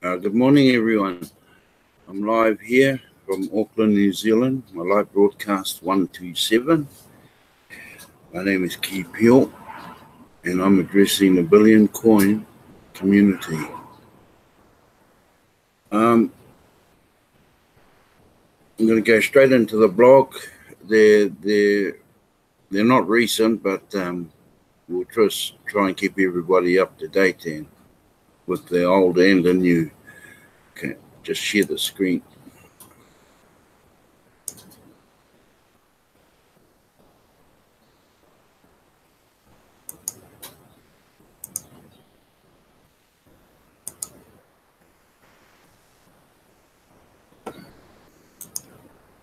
Good morning, everyone. I'm live here from Auckland, New Zealand. My live broadcast 127. My name is Ki Pio, and I'm addressing the Billion Coin community. I'm going to go straight into the blog. They're not recent, but we'll try and keep everybody up to date and with the old and the new. Okay, just share the screen.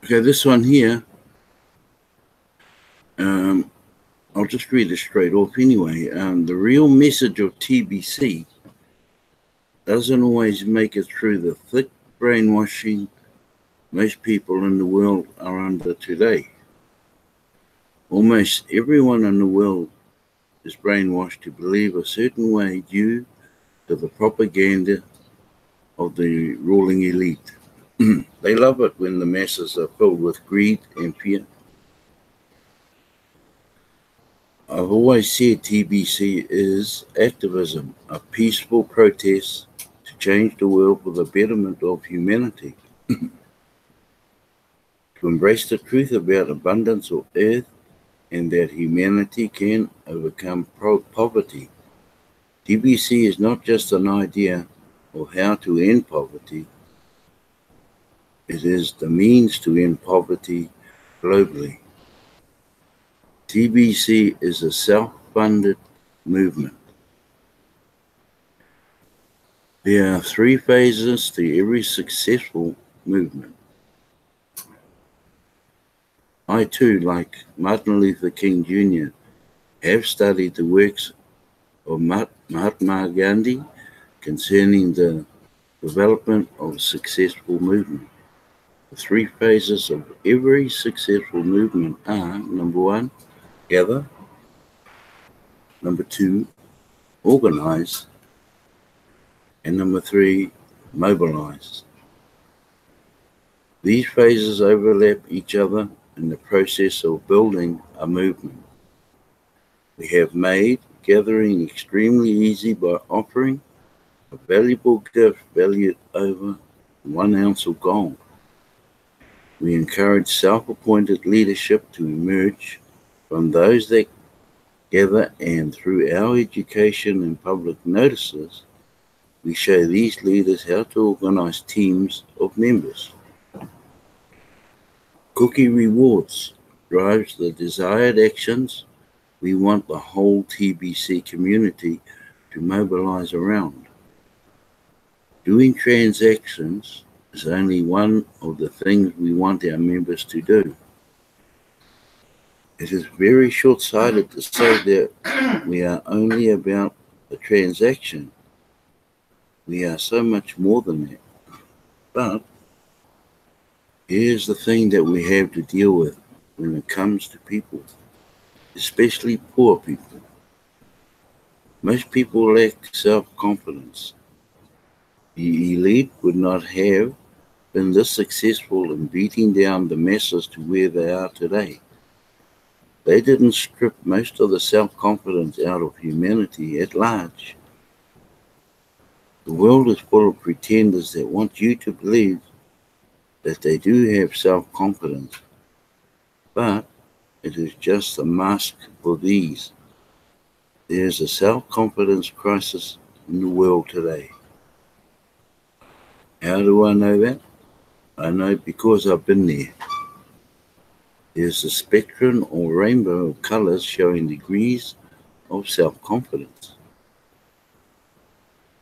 Okay, this one here, I'll just read it straight off anyway. The real message of TBC doesn't always make it through the thick brainwashing most people in the world are under today. Almost everyone in the world is brainwashed to believe a certain way due to the propaganda of the ruling elite. They love it when the masses are filled with greed and fear. I've always said TBC is activism, a peaceful protest to change the world for the betterment of humanity. To embrace the truth about abundance of earth and that humanity can overcome poverty. TBC is not just an idea of how to end poverty, it is the means to end poverty globally. TBC is a self-funded movement. There are 3 phases to every successful movement. I too, like Martin Luther King Jr., have studied the works of Mahatma Gandhi concerning the development of a successful movement. The 3 phases of every successful movement are: number 1, gather; number 2, organize; and number 3, mobilize. These phases overlap each other in the process of building a movement. We have made gathering extremely easy by offering a valuable gift valued over 1 ounce of gold. We encourage self-appointed leadership to emerge from those that gather, and through our education and public notices, we show these leaders how to organize teams of members. Cookie Rewards drives the desired actions we want the whole TBC community to mobilize around. Doing transactions is only one of the things we want our members to do. It is very short-sighted to say that we are only about a transaction. We are so much more than that. But here's the thing that we have to deal with when it comes to people, especially poor people. Most people lack self-confidence. The elite would not have been this successful in beating down the masses to where they are today. They didn't strip most of the self-confidence out of humanity at large. The world is full of pretenders that want you to believe that they do have self-confidence, but it is just a mask for these. There is a self-confidence crisis in the world today. How do I know that? I know because I've been there. There's a spectrum or rainbow of colors showing degrees of self-confidence.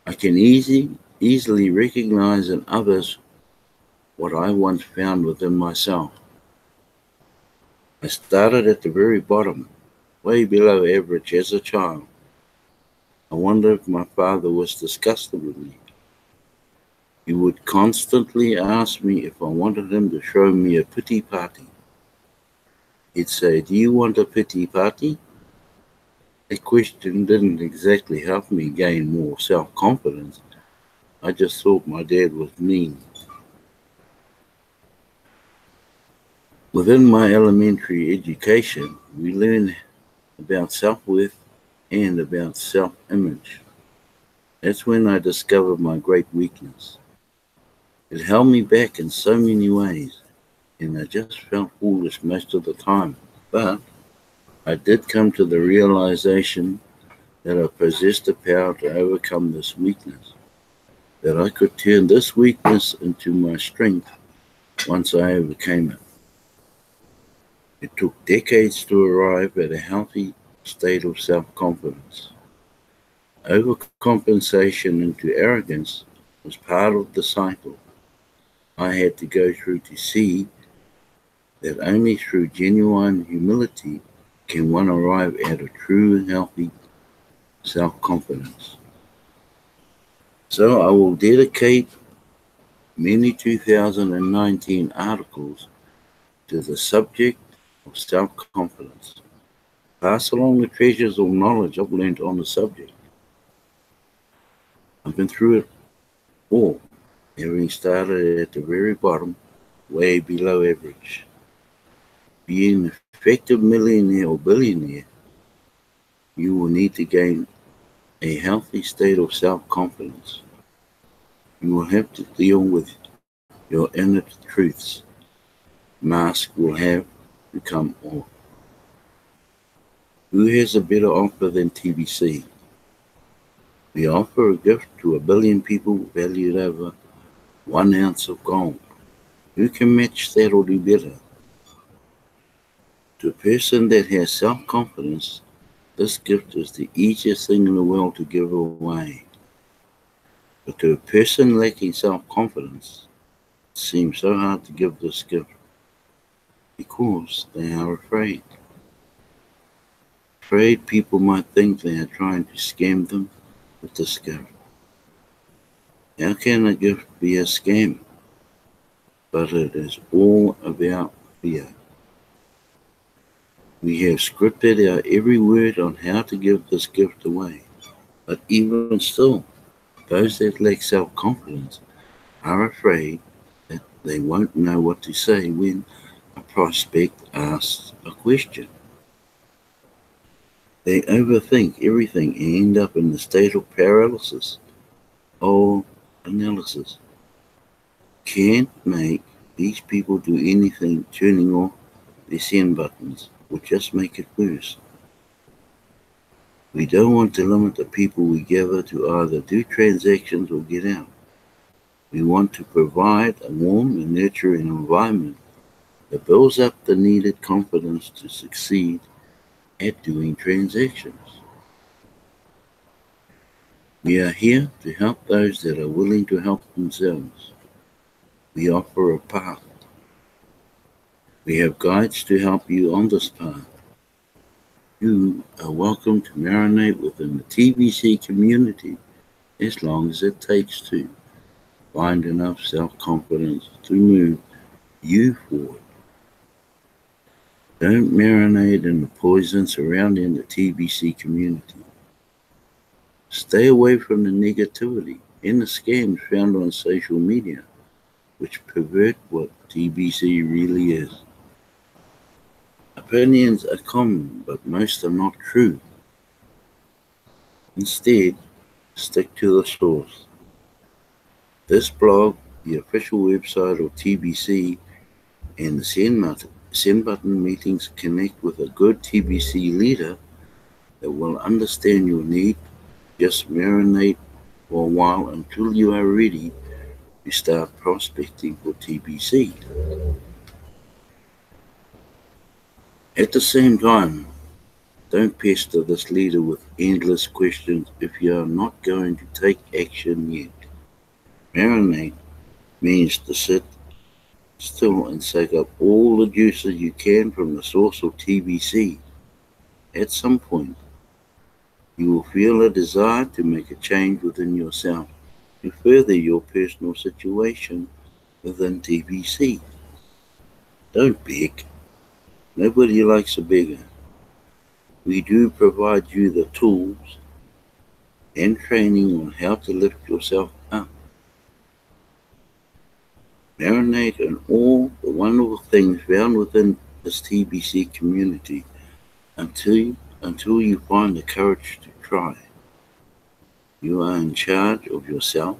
I can easily recognize in others what I once found within myself. I started at the very bottom, way below average as a child. I wonder if my father was disgusted with me. He would constantly ask me if I wanted him to show me a pity party. He'd say, "Do you want a pity party?" That question didn't exactly help me gain more self-confidence, I just thought my dad was mean. Within my elementary education, we learn about self-worth and about self-image. That's when I discovered my great weakness. It held me back in so many ways, and I just felt foolish most of the time. But I did come to the realization that I possessed the power to overcome this weakness, that I could turn this weakness into my strength once I overcame it. It took decades to arrive at a healthy state of self-confidence. Overcompensation into arrogance was part of the cycle I had to go through to see that only through genuine humility can one arrive at a true and healthy self-confidence. So I will dedicate many 2019 articles to the subject of self-confidence. Pass along the treasures of knowledge I've learned on the subject. I've been through it all, having started at the very bottom, way below average. Being an effective millionaire or billionaire, you will need to gain a healthy state of self-confidence. You will have to deal with your inner truths. Mask will have to come off. Who has a better offer than TBC? We offer a gift to 1 billion people valued over 1 ounce of gold. Who can match that or do better? To a person that has self-confidence, this gift is the easiest thing in the world to give away. But to a person lacking self-confidence, it seems so hard to give this gift because they are afraid. Afraid people might think they are trying to scam them with this gift. How can a gift be a scam? But it is all about fear. We have scripted out every word on how to give this gift away. But even still, those that lack self-confidence are afraid that they won't know what to say when a prospect asks a question. They overthink everything and end up in a state of paralysis or analysis. Can't make these people do anything turning off their send buttons will just make it worse. We don't want to limit the people we gather to either do transactions or get out. We want to provide a warm and nurturing environment that builds up the needed confidence to succeed at doing transactions. We are here to help those that are willing to help themselves. We offer a path. We have guides to help you on this path. You are welcome to marinate within the TBC community as long as it takes to find enough self-confidence to move you forward. Don't marinate in the poison surrounding the TBC community. Stay away from the negativity and the scams found on social media, which pervert what TBC really is. Opinions are common, but most are not true. Instead, stick to the source. This blog, the official website of TBC, and the send button meetings connect with a good TBC leader that will understand your need. Just marinate for a while until you are ready to start prospecting for TBC. At the same time, don't pester this leader with endless questions if you are not going to take action yet. Marinate means to sit still and soak up all the juices you can from the source of TBC. At some point, you will feel a desire to make a change within yourself to further your personal situation within TBC. Don't beg. Nobody likes a beggar. We do provide you the tools and training on how to lift yourself up Marinate in all the wonderful things found within this TBC community until you find the courage to try. You are in charge of yourself,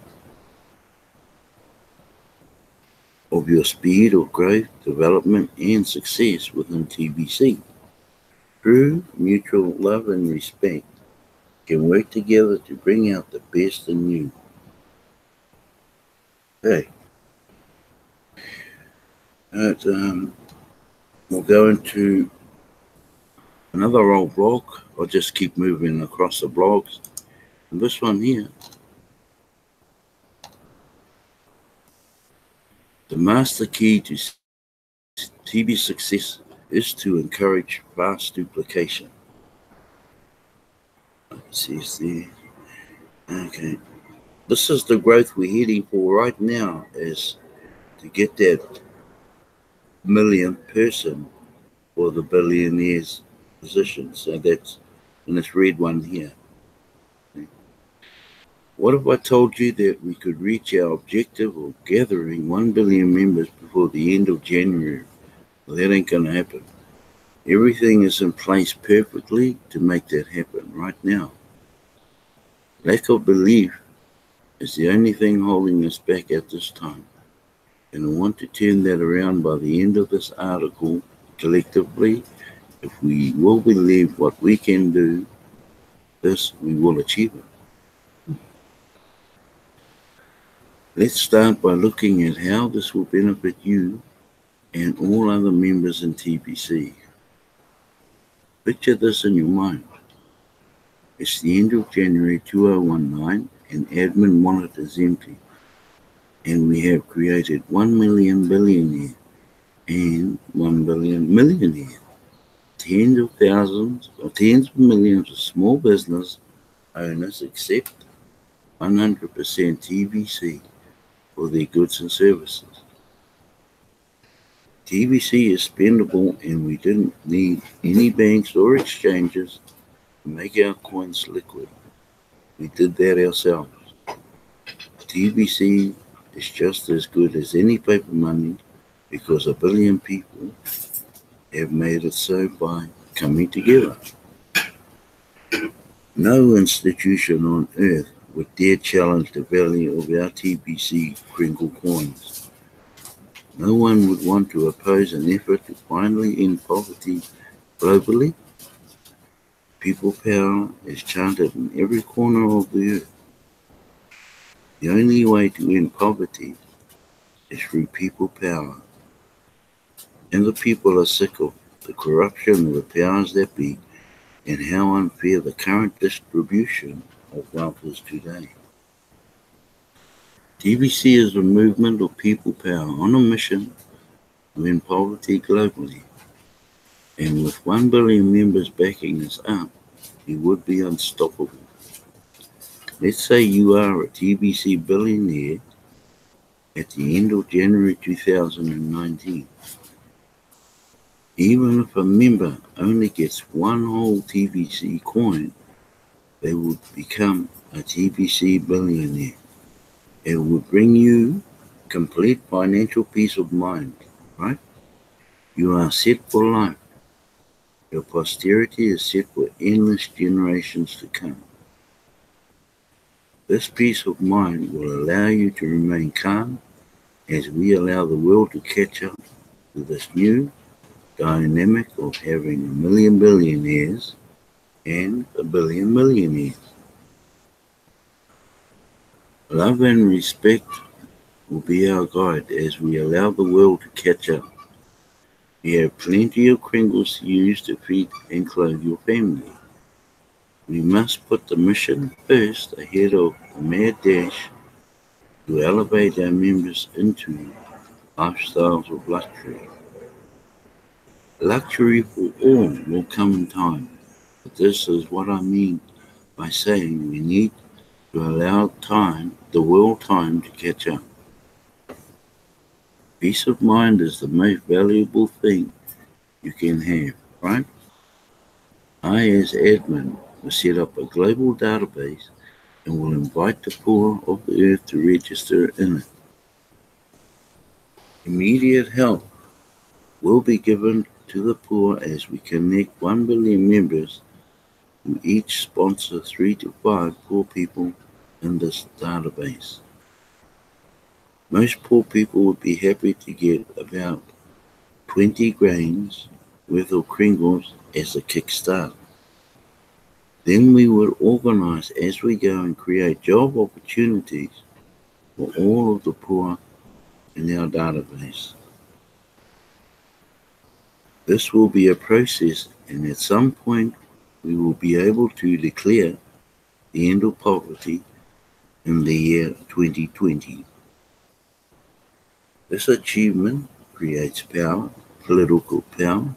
of your speed of growth, development, and success within TBC. True mutual love and respect can work together to bring out the best in you. Hey, right, we'll go into another old blog. I'll just keep moving across the blogs. And this one here, the master key to TB success is to encourage fast duplication. See, see. Okay. This is the growth we're heading for right now, is to get that millionth person for the billionaire's position. So that's in this red one here. What if I told you that we could reach our objective of gathering 1 billion members before the end of January? Well, that ain't gonna happen. Everything is in place perfectly to make that happen right now. Lack of belief is the only thing holding us back at this time. And I want to turn that around by the end of this article. Collectively, if we will believe what we can do, this we will achieve it. Let's start by looking at how this will benefit you and all other members in TBC. Picture this in your mind. It's the end of January 2019 and admin wallet is empty. And we have created 1 million billionaire and 1 billion millionaire. Tens of thousands or tens of millions of small business owners accept 100% TBC for their goods and services. TBC is spendable and we didn't need any banks or exchanges to make our coins liquid. We did that ourselves. TBC is just as good as any paper money because 1 billion people have made it so by coming together. No institution on earth would dare challenge the value of our TBC Kringle coins. No one would want to oppose an effort to finally end poverty globally. People power is chanted in every corner of the earth. The only way to end poverty is through people power. And the people are sick of the corruption of the powers that be and how unfair the current distribution of wealth is today. TBC is a movement of people power on a mission to end poverty globally. And with 1 billion members backing us up, it would be unstoppable. Let's say you are a TBC billionaire at the end of January 2019. Even if a member only gets one whole TBC coin, they would become a TBC billionaire. It would bring you complete financial peace of mind, right? You are set for life. Your posterity is set for endless generations to come. This peace of mind will allow you to remain calm as we allow the world to catch up to this new dynamic of having 1 million billionaires and 1 billion millionaires. Love and respect will be our guide as we allow the world to catch up. You have plenty of Kringles to use to feed and clothe your family. We must put the mission first ahead of the mad dash to elevate our members into lifestyles of luxury. Luxury for all will come in time, but this is what I mean by saying we need to allow the world time to catch up. Peace of mind is the most valuable thing you can have, right? I, as admin, will set up a global database and will invite the poor of the earth to register in it. Immediate help will be given to the poor as we connect 1 billion members who each sponsor 3 to 5 poor people in this database. Most poor people would be happy to get about 20 grains worth of Kringles as a kickstart. Then we would organize as we go and create job opportunities for all of the poor in our database. This will be a process, and at some point we will be able to declare the end of poverty in the year 2020. This achievement creates power, political power,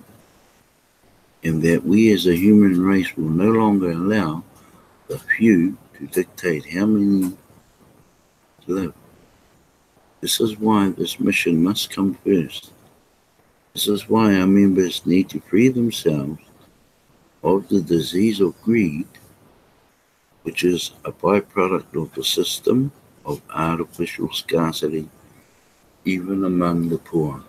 and that we as a human race will no longer allow the few to dictate how many live. This is why this mission must come first. This is why our members need to free themselves of the disease of greed, which is a byproduct of the system of artificial scarcity, even among the poor.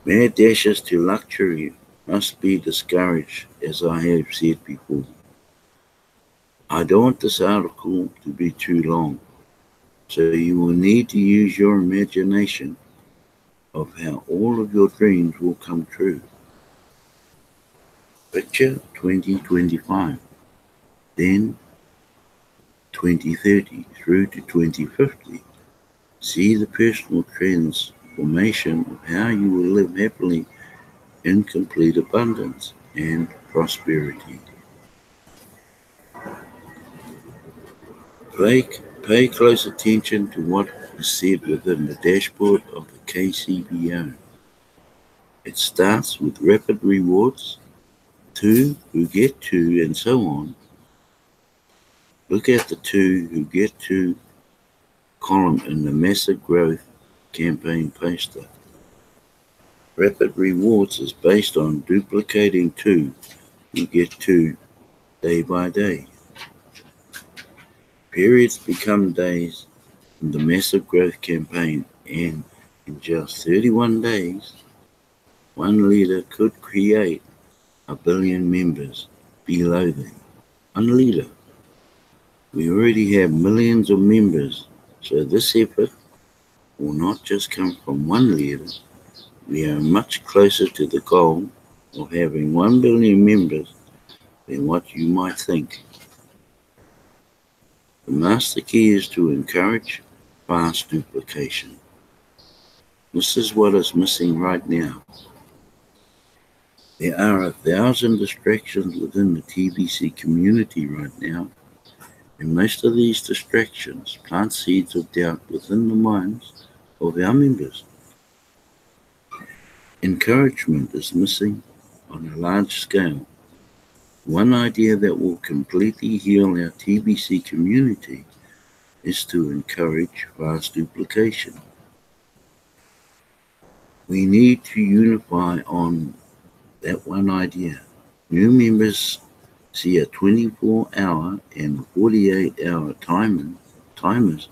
Mad dashes to luxury must be discouraged, as I have said before. I don't want this article to be too long, so you will need to use your imagination of how all of your dreams will come true. Picture 2025, then 2030 through to 2050. See the personal transformation of how you will live happily in complete abundance and prosperity. Pay close attention to what is said within the dashboard of the KCBO. It starts with rapid rewards, to, who get to, and so on. Look at the to, who get to column in the massive growth campaign poster. Rapid rewards is based on duplicating to, who get to, day by day. Periods become days in the massive growth campaign, and in just 31 days, one leader could create 1 billion members below them. One leader. We already have millions of members, so this effort will not just come from one leader. We are much closer to the goal of having 1 billion members than what you might think. The master key is to encourage fast duplication. This is what is missing right now. There are 1,000 distractions within the TBC community right now, and most of these distractions plant seeds of doubt within the minds of our members. Encouragement is missing on a large scale. One idea that will completely heal our TBC community is to encourage fast duplication. We need to unify on that one idea. New members see a 24-hour and 48-hour timers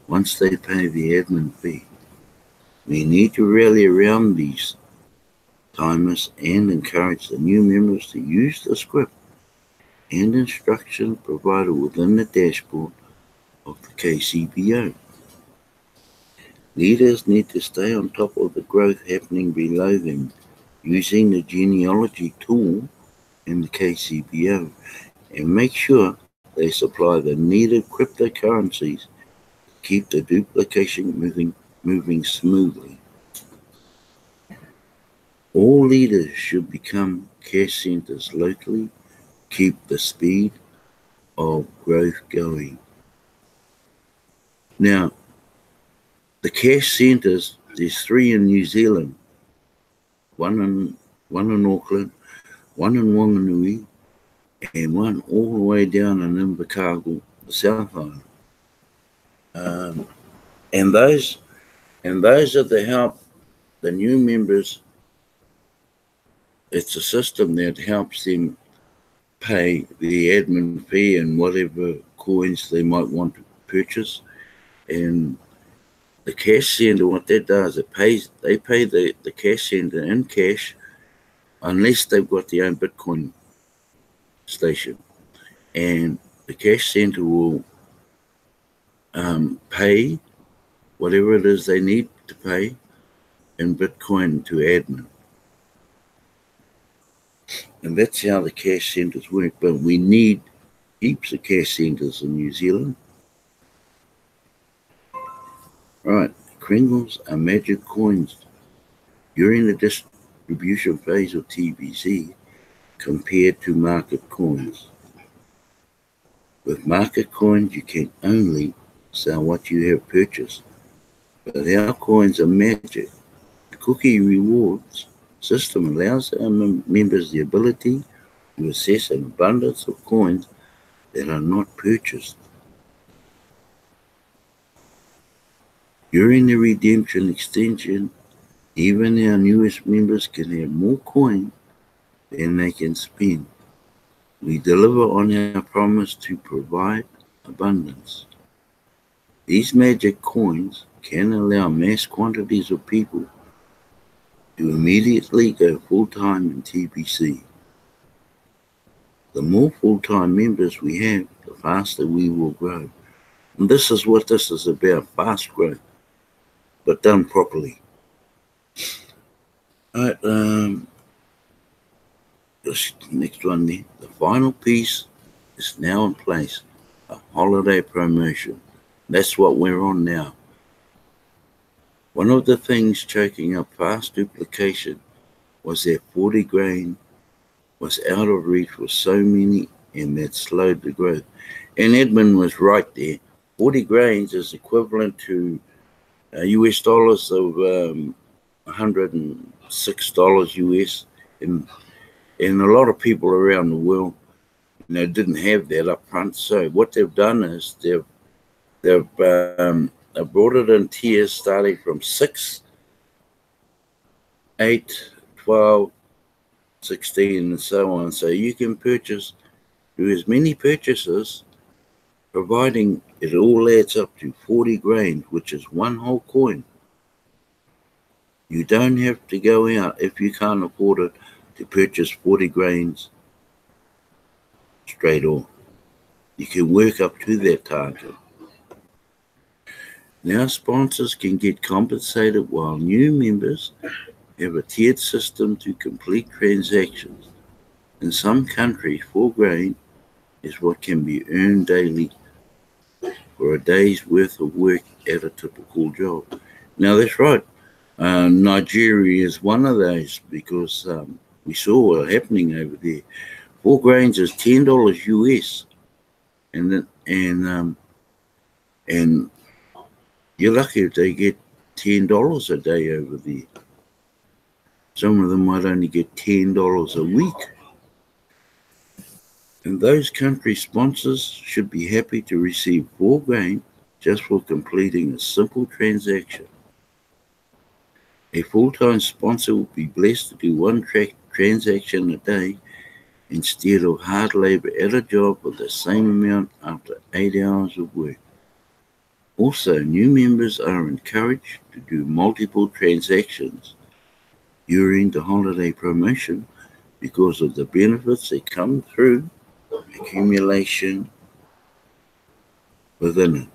once they pay the admin fee. We need to rally around these timers and encourage the new members to use the script and instruction provided within the dashboard of the KCBO. Leaders need to stay on top of the growth happening below them using the genealogy tool in the KCBO, and make sure they supply the needed cryptocurrencies to keep the duplication moving smoothly. All leaders should become cash centers locally, keep the speed of growth going. Now, the cash centers, there's 3 in New Zealand, one in Auckland, one in Wanganui, and one all the way down in Invercargill, the South Island. And those are to help the new members. It's a system that helps them pay the admin fee and whatever coins they might want to purchase, and The cash sender, what that does, they pay the cash sender in cash unless they've got their own Bitcoin station. And the cash center will pay whatever it is they need to pay in Bitcoin to admin. And that's how the cash centers work. But we need heaps of cash centers in New Zealand. Right, Kringles are magic coins. During the distribution phase of TBC compared to market coins. With market coins, you can only sell what you have purchased. But our coins are magic. The cookie rewards system allows our members the ability to assess an abundance of coins that are not purchased. During the redemption extension, even our newest members can have more coin than they can spend. We deliver on our promise to provide abundance. These magic coins can allow mass quantities of people to immediately go full-time in TBC. The more full-time members we have, the faster we will grow. And this is what this is about, fast growth, but done properly. All right, this next one there. The final piece is now in place, a holiday promotion. That's what we're on now. One of the things choking up fast duplication was that 40 grain was out of reach for so many, and that slowed the growth. And Edmund was right there. 40 grains is equivalent to US dollars of $106 US, and a lot of people around the world, didn't have that up front. So what they've done is they've brought it in tiers starting from 6, 8, 12, 16, and so on. So you can do as many purchases, providing it all adds up to 40 grains, which is one whole coin. You don't have to go out, if you can't afford it, to purchase 40 grains straight off. You can work up to that target. Now sponsors can get compensated while new members have a tiered system to complete transactions. In some countries, 4 grain is what can be earned daily for a day's worth of work at a typical job. Now that's right. Nigeria is one of those, because we saw what happening over there. 4 grains is $10 US, and you're lucky if they get $10 a day over there. Some of them might only get $10 a week. And those country sponsors should be happy to receive 4 grain just for completing a simple transaction. A full-time sponsor will be blessed to do one transaction a day instead of hard labor at a job for the same amount after 8 hours of work. Also, new members are encouraged to do multiple transactions during the holiday promotion because of the benefits that come through accumulation within it.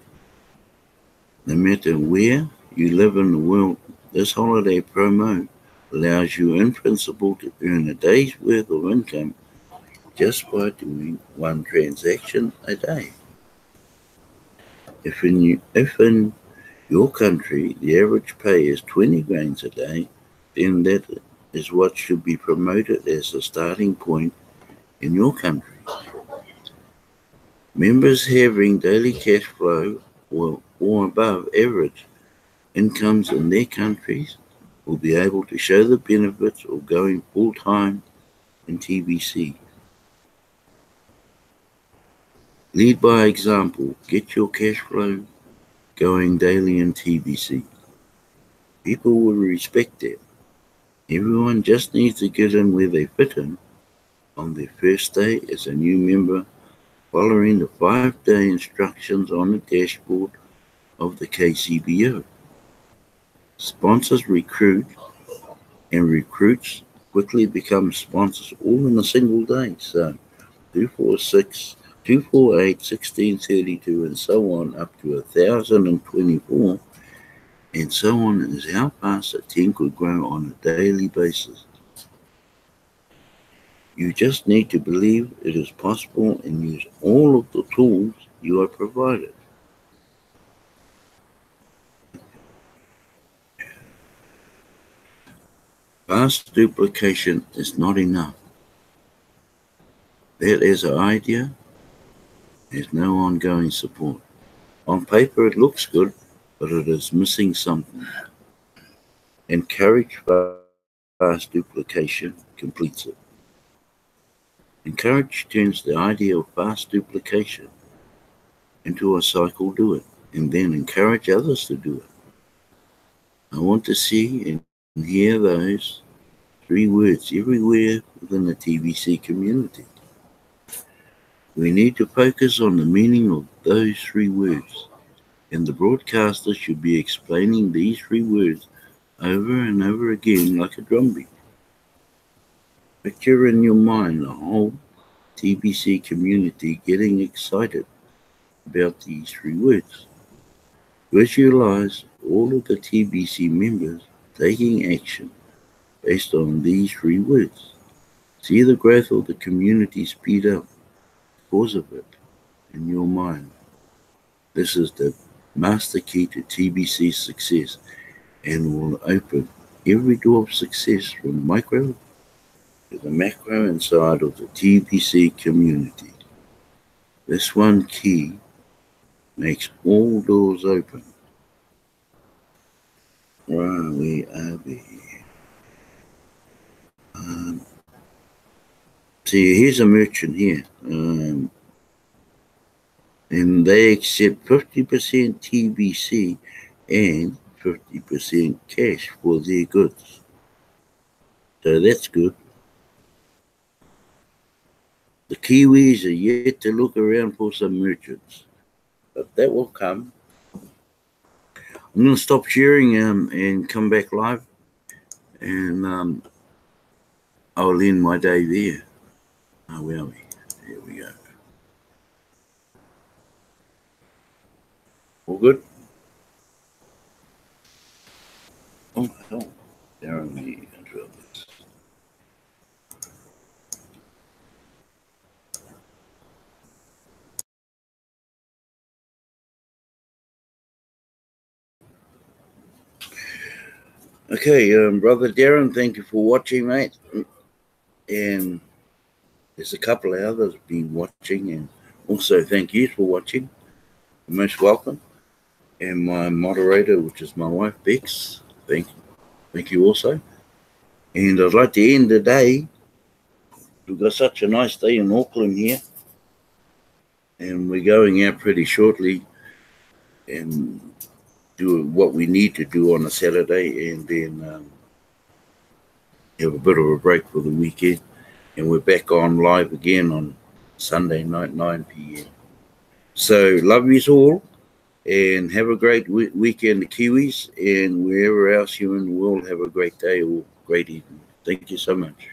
No matter where you live in the world, this holiday promo allows you in principle to earn a day's worth of income just by doing one transaction a day. If in your country the average pay is 20 grains a day, then that is what should be promoted as the starting point in your country. Members having daily cash flow or above average incomes in their countries will be able to show the benefits of going full-time in TBC. Lead by example. Get your cash flow going daily in TBC. People will respect that. Everyone just needs to get in where they fit in on their first day as a new member, following the 5-day instructions on the dashboard of the KCBO. Sponsors recruit, and recruits quickly become sponsors all in a single day. So 246, 248, 1632, and so on up to 1024, and so on is how fast a team could grow on a daily basis. You just need to believe it is possible and use all of the tools you are provided. Fast duplication is not enough. That is an idea, there's no ongoing support. On paper it looks good, but it is missing something. Encourage fast duplication completes it. Encourage turns the idea of fast duplication into a cycle. Do it, and then encourage others to do it. I want to see and hear those 3 words everywhere within the TBC community. We need to focus on the meaning of those 3 words, and the broadcaster should be explaining these 3 words over and over again like a drumbeat. Picture in your mind the whole TBC community getting excited about these 3 words. Visualize all of the TBC members taking action based on these 3 words. See the growth of the community speed up because of it in your mind. This is the master key to TBC success and will open every door of success from micro to the macro inside of the TBC community. This one key makes all doors open. Where we are. See, here's a merchant here, and they accept 50% TBC and 50% cash for their goods. So that's good. The Kiwis are yet to look around for some merchants, but that will come. I'm going to stop sharing and come back live, and I'll end my day there. Where are we? Here we go. All good? Oh, hell. Darren, me interrupt this. Okay, Brother Darren, thank you for watching, mate. And there's a couple of others been watching, and also thank you for watching. You're most welcome. And my moderator, which is my wife, Bex, thank you also. And I'd like to end the day. We've got such a nice day in Auckland here, and we're going out pretty shortly and do what we need to do on a Saturday, and then have a bit of a break for the weekend. And we're back on live again on Sunday night, 9 p.m. So love you all, and have a great weekend, the Kiwis, and wherever else you're in the world, have a great day or great evening. Thank you so much.